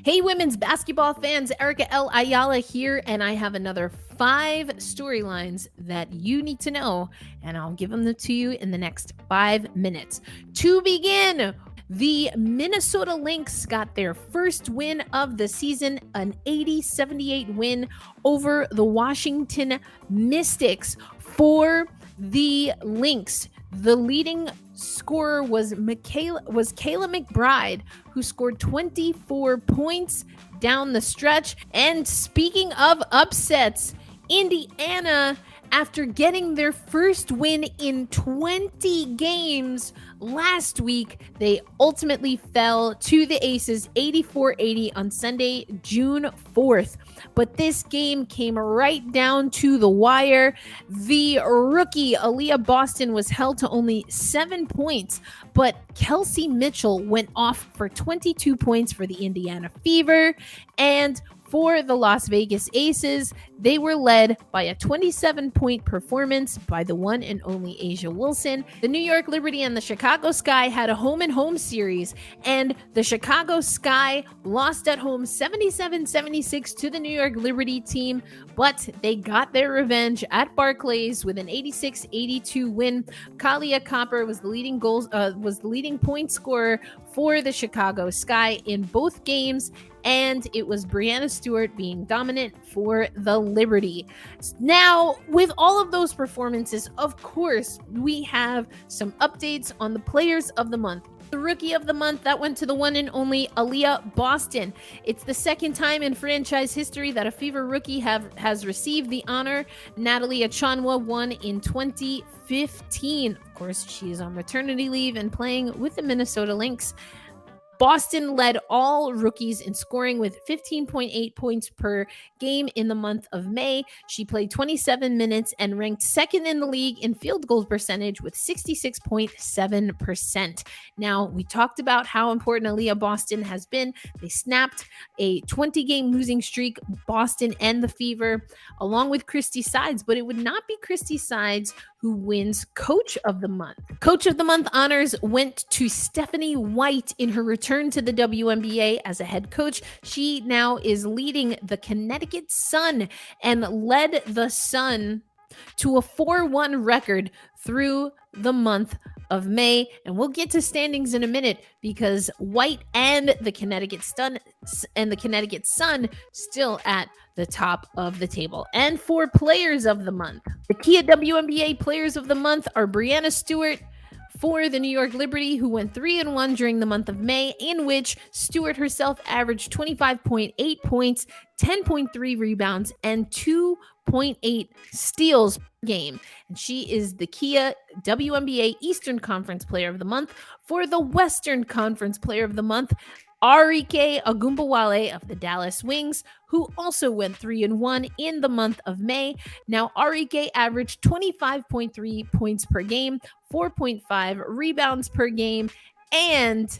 Hey, women's basketball fans, Arike Ayala here, and I have another 5 storylines that you need to know, and I'll give them to you in the next 5 minutes. To begin, the Minnesota Lynx got their first win of the season, an 80-78 win over the Washington Mystics. For the Lynx, the leading scorer was Kayla McBride, who scored 24 points down the stretch. And speaking of upsets, Indiana, after getting their first win in 20 games last week, they ultimately fell to the Aces 84-80 on Sunday, June 4th. But this game came right down to the wire. The rookie, Aaliyah Boston, was held to only 7 points, but Kelsey Mitchell went off for 22 points for the Indiana Fever. And for the Las Vegas Aces, they were led by a 27-point performance by the one and only A'ja Wilson. The New York Liberty and the Chicago Sky had a home-and-home series, and the Chicago Sky lost at home 77-76 to the New York Liberty team, but they got their revenge at Barclays with an 86-82 win. Kalia Copper was the leading point scorer for the Chicago Sky in both games, and it was Breanna Stewart being dominant for the Liberty. Now, with all of those performances, of course, we have some updates on the players of the month. The rookie of the month, that went to the one and only Aaliyah Boston. It's the second time in franchise history that a Fever rookie has received the honor. Natalie Achonwa won in 2015. Of course, she is on maternity leave and playing with the Minnesota Lynx. Boston led all rookies in scoring with 15.8 points per game in the month of May. She played 27 minutes and ranked second in the league in field goal percentage with 66.7%. Now, we talked about how important Aaliyah Boston has been. They snapped a 20-game losing streak, Boston and the Fever, along with Christy Sides, but it would not be Christy Sides who wins Coach of the Month. Coach of the Month honors went to Stephanie White in her return to the WNBA as a head coach. She now is leading the Connecticut Sun and led the Sun to a 4-1 record through the month of May. And we'll get to standings in a minute because White and the Connecticut Sun still at the top of the table. And for players of the month, the Kia WNBA players of the month are Breanna Stewart for the New York Liberty, who went 3-1 during the month of May, in which Stewart herself averaged 25.8 points, 10.3 rebounds, and 2.8 steals per game. And she is the Kia WNBA Eastern Conference Player of the Month. For the Western Conference Player of the Month, Arike Ogunbowale of the Dallas Wings, who also went 3-1 in the month of May. Now, Arike averaged 25.3 points per game, 4.5 rebounds per game, and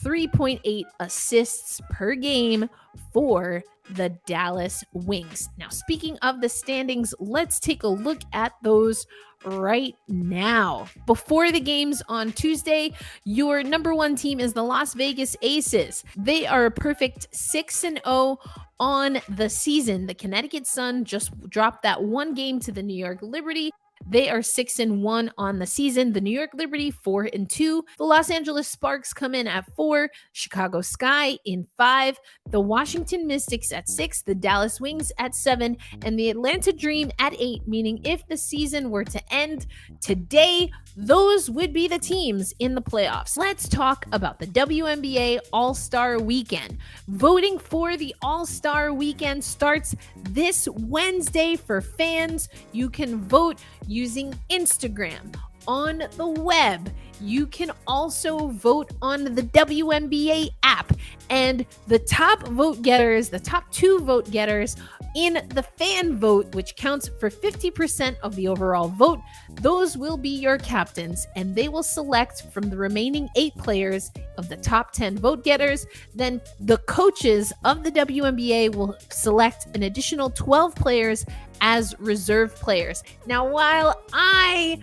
3.8 assists per game for the Dallas Wings. Now, speaking of the standings, let's take a look at those right now. Before the games on Tuesday, your number one team is the Las Vegas Aces. They are a perfect 6-0 on the season. The Connecticut Sun just dropped that one game to the New York Liberty. They are 6-1 on the season. The New York Liberty 4-2. The Los Angeles Sparks come in at 4. Chicago Sky in 5. The Washington Mystics at 6. The Dallas Wings at 7. And the Atlanta Dream at 8. Meaning if the season were to end today, those would be the teams in the playoffs. Let's talk about the WNBA All-Star Weekend. Voting for the All-Star Weekend starts this Wednesday for fans. You can vote using Instagram, on the web. You can also vote on the WNBA app. And the top vote getters, the top 2 vote getters in the fan vote, which counts for 50% of the overall vote, those will be your captains, and they will select from the remaining 8 players of the top 10 vote getters. Then the coaches of the WNBA will select an additional 12 players as reserve players. Now, while I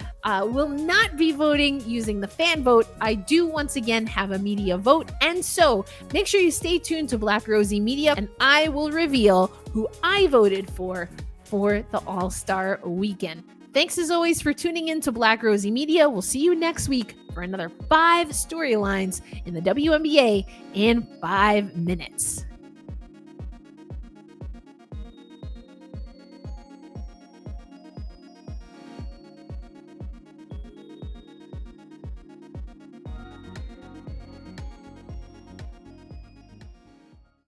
will not be voting using the fan vote, I do once again have a media vote. And so make sure you stay tuned to Black Rosie Media, and I will reveal who I voted for the All-Star Weekend. Thanks as always for tuning in to Black Rosie Media. We'll see you next week for another 5 storylines in the WNBA in 5 minutes.